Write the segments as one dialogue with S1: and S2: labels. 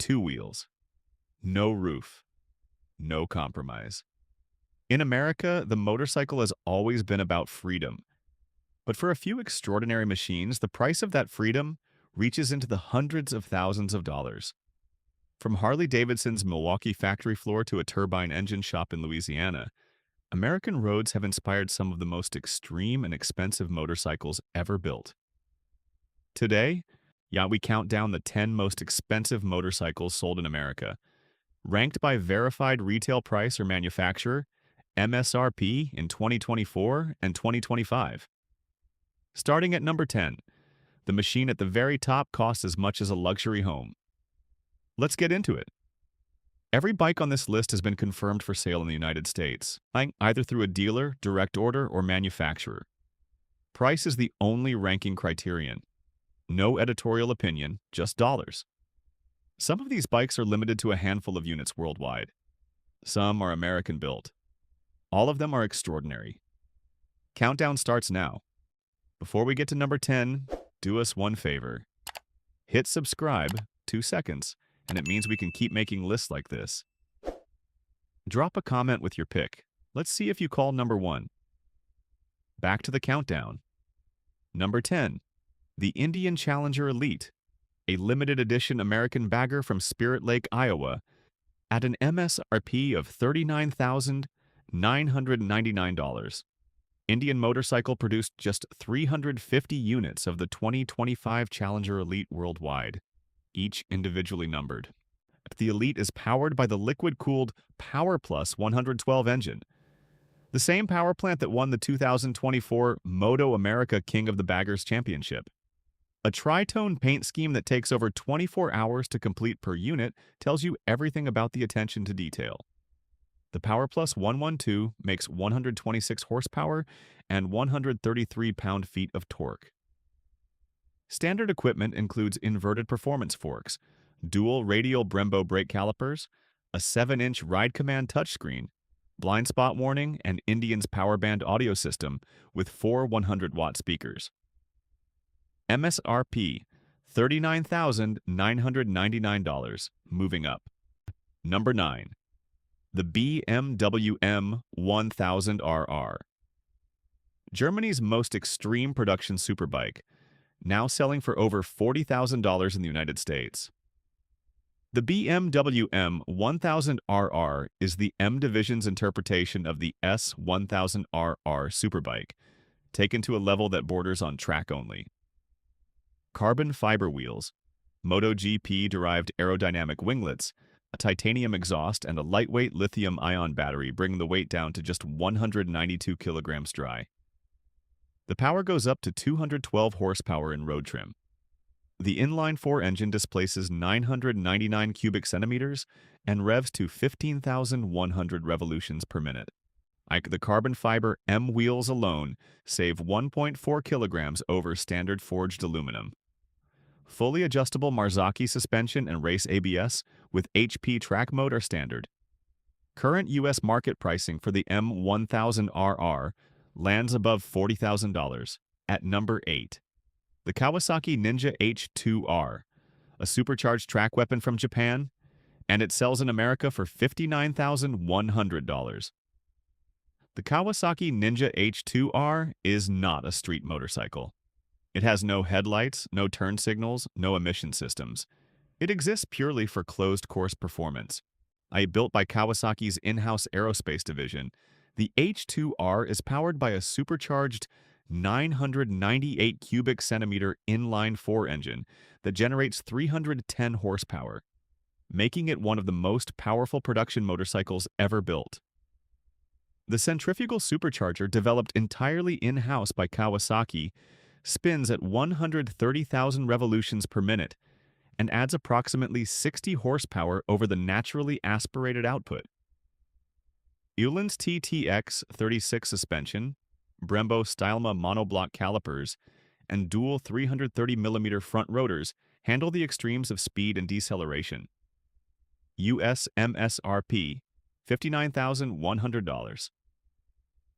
S1: two wheels. No roof. No compromise. In America, the motorcycle has always been about freedom. But for a few extraordinary machines, the price of that freedom reaches into the hundreds of thousands of dollars. From Harley-Davidson's Milwaukee factory floor to a turbine engine shop in Louisiana, American roads have inspired some of the most extreme and expensive motorcycles ever built. Today, we count down the 10 most expensive motorcycles sold in America, ranked by verified retail price or manufacturer, MSRP in 2024 and 2025. Starting at number 10, the machine at the very top costs as much as a luxury home. Let's get into it. Every bike on this list has been confirmed for sale in the United States, either through a dealer, direct order, or manufacturer. Price is the only ranking criterion. No editorial opinion, just dollars. Some of these bikes are limited to a handful of units worldwide. Some are American-built. All of them are extraordinary. Countdown starts now. Before we get to number 10, do us one favor. Hit subscribe, 2 seconds, and it means we can keep making lists like this. Drop a comment with your pick. Let's see if you call number 1. Back to the countdown. Number 10, the Indian Challenger Elite, a limited edition American bagger from Spirit Lake, Iowa, at an MSRP of $39,999. Indian Motorcycle produced just 350 units of the 2025 Challenger Elite worldwide, each individually numbered. The Elite is powered by the liquid-cooled Power Plus 112 engine, the same power plant that won the 2024 Moto America King of the Baggers Championship. A tri-tone paint scheme that takes over 24 hours to complete per unit tells you everything about the attention to detail. The Power Plus 112 makes 126 horsepower and 133 pound-feet of torque. Standard equipment includes inverted performance forks, dual radial Brembo brake calipers, a 7-inch ride command touchscreen, blind spot warning, and Indian's power band audio system with 4 100-watt speakers. MSRP, $39,999, moving up. Number 9. The BMW M1000RR. Germany's most extreme production superbike, now selling for over $40,000 in the United States. The BMW M1000RR is the M Division's interpretation of the S1000RR superbike, taken to a level that borders on track only. Carbon fiber wheels, MotoGP-derived aerodynamic winglets, a titanium exhaust, and a lightweight lithium-ion battery bring the weight down to just 192 kilograms dry. The power goes up to 212 horsepower in road trim. The inline-4 engine displaces 999 cubic centimeters and revs to 15,100 revolutions per minute. The carbon fiber M wheels alone save 1.4 kilograms over standard forged aluminum. Fully adjustable Marzocchi suspension and race ABS with HP track mode are standard. Current U.S. market pricing for the M1000RR lands above $40,000 at number 8. The Kawasaki Ninja H2R, a supercharged track weapon from Japan, and it sells in America for $59,100. The Kawasaki Ninja H2R is not a street motorcycle. It has no headlights, no turn signals, no emission systems. It exists purely for closed-course performance. Built by Kawasaki's in-house aerospace division, the H2R is powered by a supercharged 998 cubic centimeter inline-4 engine that generates 310 horsepower, making it one of the most powerful production motorcycles ever built. The centrifugal supercharger, developed entirely in-house by Kawasaki, spins at 130,000 revolutions per minute and adds approximately 60 horsepower over the naturally aspirated output. Uhlens TTX 36 suspension, Brembo Stylema monoblock calipers, and dual 330mm front rotors handle the extremes of speed and deceleration. US MSRP, $59,100.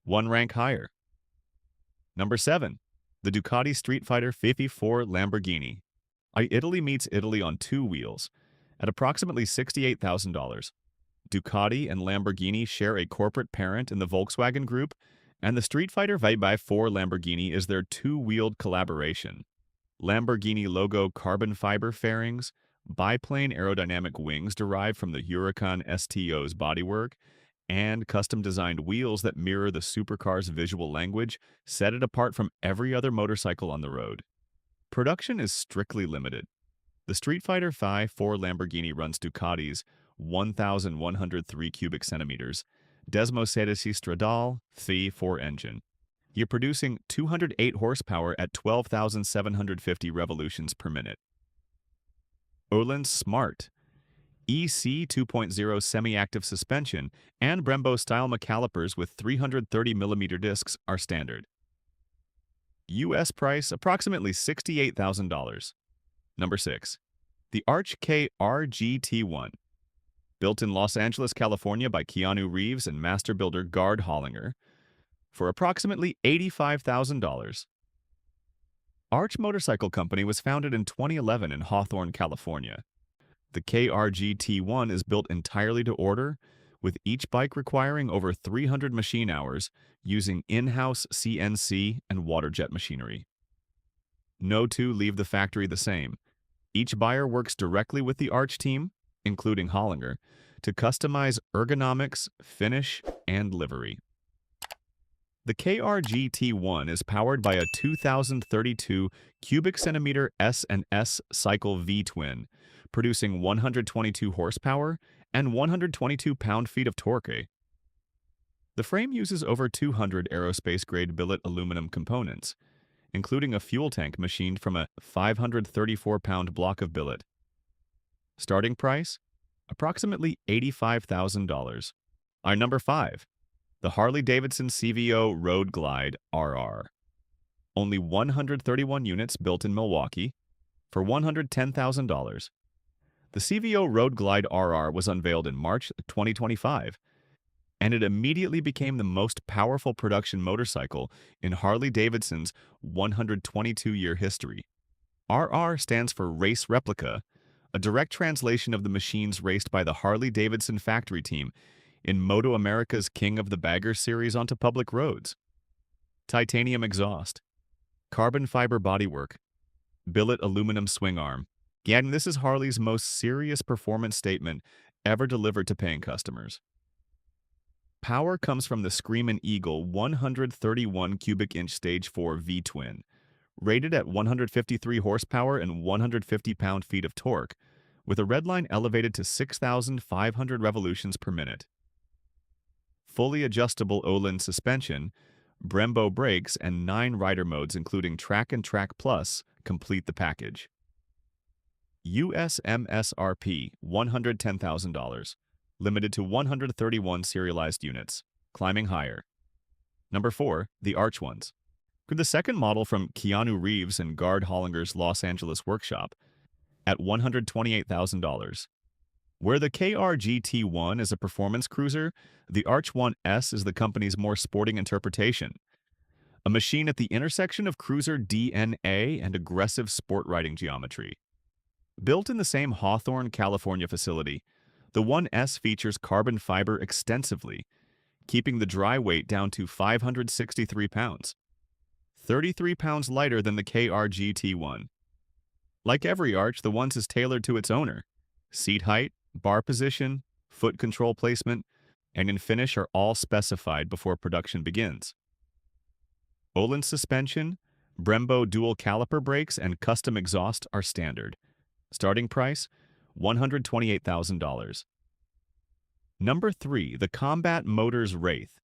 S1: One rank higher. Number 7. The Ducati Streetfighter 54 Lamborghini. Italy meets Italy on two wheels, at approximately $68,000. Ducati and Lamborghini share a corporate parent in the Volkswagen Group, and the Streetfighter V4 Lamborghini is their two-wheeled collaboration. Lamborghini logo carbon fiber fairings, biplane aerodynamic wings derived from the Huracan STO's bodywork, and custom-designed wheels that mirror the supercar's visual language set it apart from every other motorcycle on the road. Production is strictly limited. The Streetfighter V4 Lamborghini runs Ducati's 1,103 cubic centimeters Desmocedes Stradale V4 engine. You're producing 208 horsepower at 12,750 revolutions per minute. Öhlins Smart EC 2.0 semi-active suspension and Brembo-style calipers with 330mm discs are standard. U.S. price approximately $68,000. Number 6. The Arch KRGT-1. Built in Los Angeles, California by Keanu Reeves and master builder Gard Hollinger for approximately $85,000. Arch Motorcycle Company was founded in 2011 in Hawthorne, California. The KRGT-1 is built entirely to order, with each bike requiring over 300 machine hours using in-house CNC and waterjet machinery. No two leave the factory the same. Each buyer works directly with the Arch team, including Hollinger, to customize ergonomics, finish, and livery. The KRGT-1 is powered by a 2,032 cubic centimeter S&S cycle V-twin, producing 122 horsepower and 122 pound-feet of torque. The frame uses over 200 aerospace-grade billet aluminum components, including a fuel tank machined from a 534-pound block of billet. Starting price? Approximately $85,000. Our number 5. The Harley-Davidson CVO Road Glide RR. Only 131 units built in Milwaukee for $110,000. The CVO Road Glide RR was unveiled in March 2025, and it immediately became the most powerful production motorcycle in Harley-Davidson's 122-year history. RR stands for Race Replica, a direct translation of the machines raced by the Harley-Davidson factory team in Moto America's King of the Baggers series onto public roads. Titanium exhaust, carbon fiber bodywork, billet aluminum swing arm. Again, this is Harley's most serious performance statement ever delivered to paying customers. Power comes from the Screamin' Eagle 131 cubic inch Stage 4 V-twin, rated at 153 horsepower and 150 pound-feet of torque, with a redline elevated to 6,500 revolutions per minute. Fully adjustable Öhlins suspension, Brembo brakes, and 9 rider modes including Track and Track Plus complete the package. US MSRP $110,000, limited to 131 serialized units, climbing higher. Number 4, the Arch ones. The second model from Keanu Reeves and Gard Hollinger's Los Angeles workshop at $128,000. Where the KRGT-1 is a performance cruiser, the Arch 1S is the company's more sporting interpretation. A machine at the intersection of cruiser DNA and aggressive sport riding geometry. Built in the same Hawthorne, California facility, the 1S features carbon fiber extensively, keeping the dry weight down to 563 pounds. 33 pounds lighter than the KRGT-1. Like every Arch, the Ones is tailored to its owner. Seat height, bar position, foot control placement, and in finish are all specified before production begins. Öhlins suspension, Brembo dual caliper brakes, and custom exhaust are standard. Starting price, $128,000. Number 3, the Combat Motors Wraith.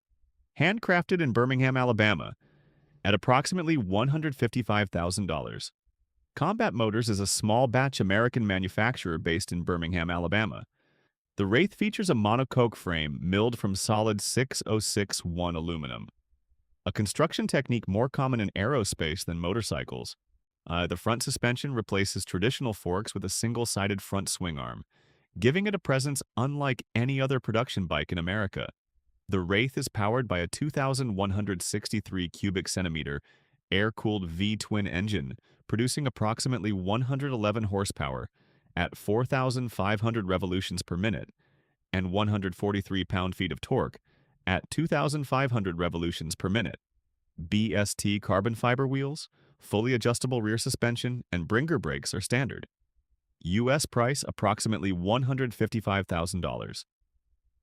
S1: Handcrafted in Birmingham, Alabama, at approximately $155,000. Combat Motors is a small-batch American manufacturer based in Birmingham, Alabama. The Wraith features a monocoque frame milled from solid 6061 aluminum, a construction technique more common in aerospace than motorcycles. The front suspension replaces traditional forks with a single-sided front swing arm, giving it a presence unlike any other production bike in America. The Wraith is powered by a 2,163 cubic centimeter air-cooled V-twin engine, producing approximately 111 horsepower at 4,500 revolutions per minute and 143 pound-feet of torque at 2,500 revolutions per minute. BST carbon fiber wheels, fully adjustable rear suspension, and Bringer brakes are standard. U.S. price approximately $155,000.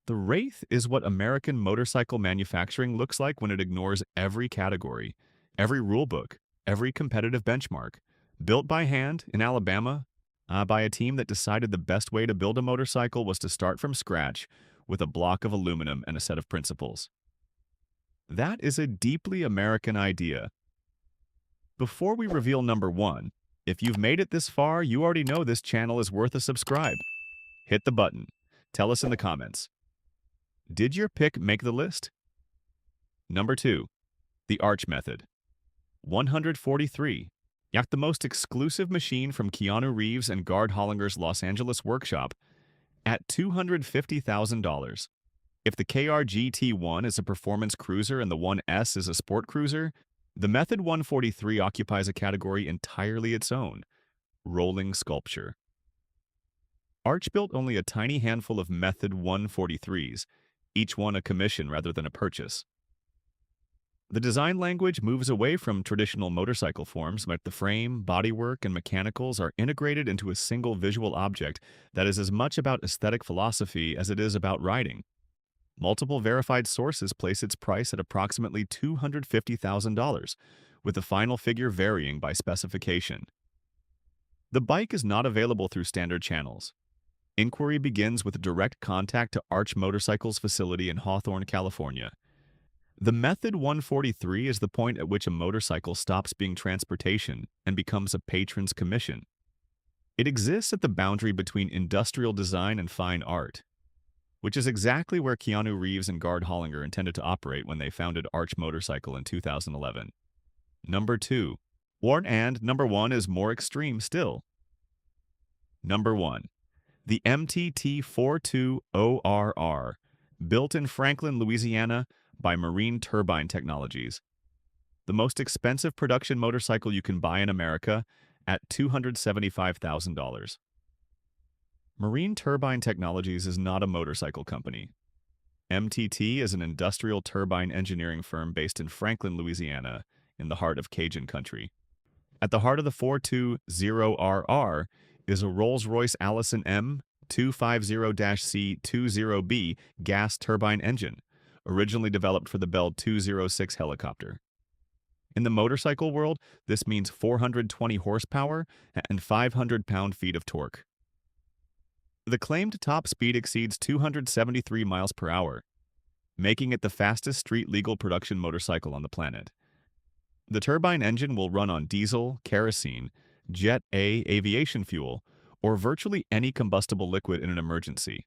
S1: The Wraith is what American motorcycle manufacturing looks like when it ignores every category, every rulebook, every competitive benchmark. Built by hand in Alabama by a team that decided the best way to build a motorcycle was to start from scratch with a block of aluminum and a set of principles. That is a deeply American idea. Before we reveal number one, if you've made it this far, you already know this channel is worth a subscribe. Hit the button. Tell us in the comments. Did your pick make the list? Number 2. The Arch method. 143. The most exclusive machine from Keanu Reeves and Gard Hollinger's Los Angeles workshop at $250,000. If the KRGT-1 is a performance cruiser and the 1S is a sport cruiser, the Method 143 occupies a category entirely its own, rolling sculpture. Arch built only a tiny handful of Method 143s, each one a commission rather than a purchase. The design language moves away from traditional motorcycle forms, but the frame, bodywork, and mechanicals are integrated into a single visual object that is as much about aesthetic philosophy as it is about riding. Multiple verified sources place its price at approximately $250,000, with the final figure varying by specification. The bike is not available through standard channels. Inquiry begins with direct contact to Arch Motorcycles facility in Hawthorne, California. The Method 143 is the point at which a motorcycle stops being transportation and becomes a patron's commission. It exists at the boundary between industrial design and fine art, which is exactly where Keanu Reeves and Gard Hollinger intended to operate when they founded Arch Motorcycle in 2011. Number 2. Number 1 is more extreme still. Number 1. The MTT-42ORR, built in Franklin, Louisiana, by Marine Turbine Technologies. The most expensive production motorcycle you can buy in America at $275,000. Marine Turbine Technologies is not a motorcycle company. MTT is an industrial turbine engineering firm based in Franklin, Louisiana, in the heart of Cajun country. At the heart of the 420RR is a Rolls-Royce Allison M250-C20B gas turbine engine, originally developed for the Bell 206 helicopter. In the motorcycle world, this means 420 horsepower and 500 pound-feet of torque. The claimed top speed exceeds 273 miles per hour, making it the fastest street-legal production motorcycle on the planet. The turbine engine will run on diesel, kerosene, Jet A aviation fuel, or virtually any combustible liquid in an emergency.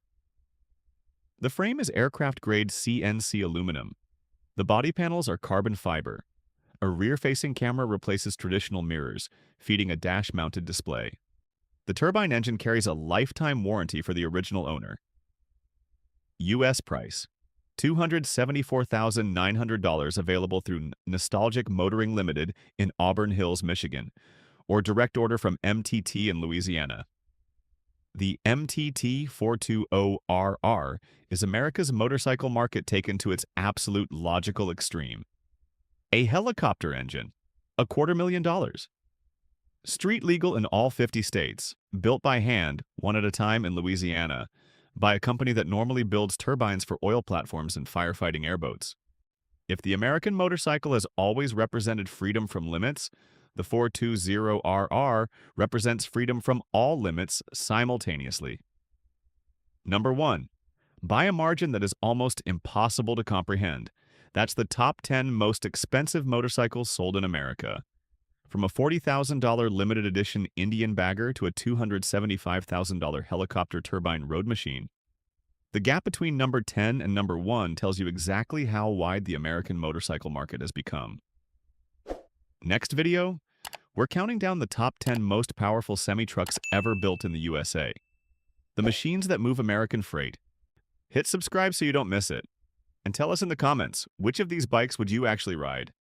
S1: The frame is aircraft-grade CNC aluminum. The body panels are carbon fiber. A rear-facing camera replaces traditional mirrors, feeding a dash-mounted display. The turbine engine carries a lifetime warranty for the original owner. U.S. price: $274,900, available through Nostalgic Motoring Limited in Auburn Hills, Michigan, or direct order from MTT in Louisiana. The MTT-42ORR is America's motorcycle market taken to its absolute logical extreme. A helicopter engine, $250,000. Street legal in all 50 states, built by hand, one at a time in Louisiana, by a company that normally builds turbines for oil platforms and firefighting airboats. If the American motorcycle has always represented freedom from limits, the 420RR represents freedom from all limits simultaneously. Number 1. By a margin that is almost impossible to comprehend, that's the top 10 most expensive motorcycles sold in America. From a $40,000 limited edition Indian bagger to a $275,000 helicopter turbine road machine, the gap between number 10 and number 1 tells you exactly how wide the American motorcycle market has become. Next video, we're counting down the top 10 most powerful semi-trucks ever built in the USA. The machines that move American freight. Hit subscribe so you don't miss it. And tell us in the comments, which of these bikes would you actually ride?